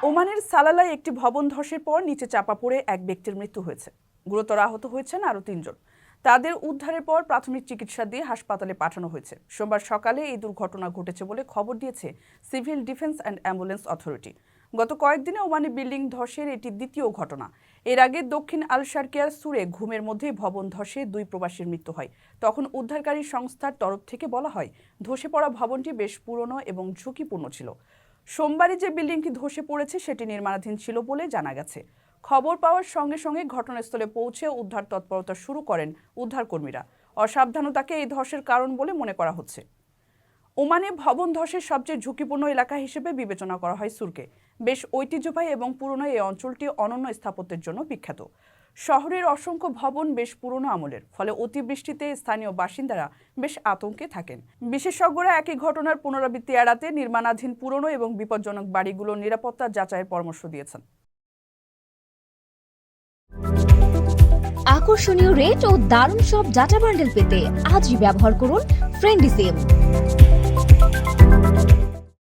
ওমানের সালালায় একটি ভবন ধসের পর নিচে চাপা পড়ে এক ব্যক্তির মৃত্যু হয়েছে। গুরুতর আহত হয়েছেন আরও ৩ জন। তাদের উদ্ধারের পর প্রাথমিক চিকিৎসা দিয়ে হাসপাতালে পাঠানো হয়েছে। সোমবার সকালে এই দুর্ঘটনা ঘটেছে বলে খবর দিয়েছে civil defence and ambulance authority. গত কয়েকদিনে ওমানে বিল্ডিং ধসের এটি দ্বিতীয় ঘটনা। এর আগে দক্ষিণ আল শারকিয়ার সুরে ঘুমের মধ্যেই ভবন ধসে 2 প্রবাসীর মৃত্যু হয়। তখন উদ্ধারকারী সংস্থার তরফ থেকে বলা হয়, ধসে পড়া ভবনটি বেশ পুরনো এবং ঝুঁকিপূর্ণ ছিল। সোমবারই যে বিল্ডিংটি ধসে পড়েছে সেটি নির্মাণাধীন ছিল বলে জানা গেছে। খবর পাওয়ার সঙ্গে সঙ্গে ঘটনাস্থলে পৌঁছে উদ্ধার তৎপরতা শুরু করেন উদ্ধারকর্মীরা। অসাবধানতাকে এই ধসের কারণ বলে মনে করা হচ্ছে। ওমানে ভবন ধসের সবচেয়ে ঝুঁকিপূর্ণ এলাকা হিসেবে বিবেচনা করা হয় সুরকে। বেশ ঐতিহ্যবাহী এবং পুরনো এই অঞ্চলটি অনন্য স্থাপত্যের জন্য বিখ্যাত। শহরের অসংখ্য ভবন বেশ পুরনো আমলের, ফলে অতিবৃষ্টিতে স্থানীয় বাসিন্দারা বেশ আতঙ্কে থাকেন। বিশেষজ্ঞরা একই ঘটনার পুনরাবৃত্তি এড়াতে নির্মাণাধীন পুরনো এবং বিপজ্জনক বাড়িগুলোর নিরাপত্তা যাচাইয়ের পরামর্শ দিয়েছেন। আকর্ষণীয় রেট ও দারুণ সব ডাটা বান্ডেল পেতে আজই ব্যবহার করুন ফ্রেন্ডলি সিম।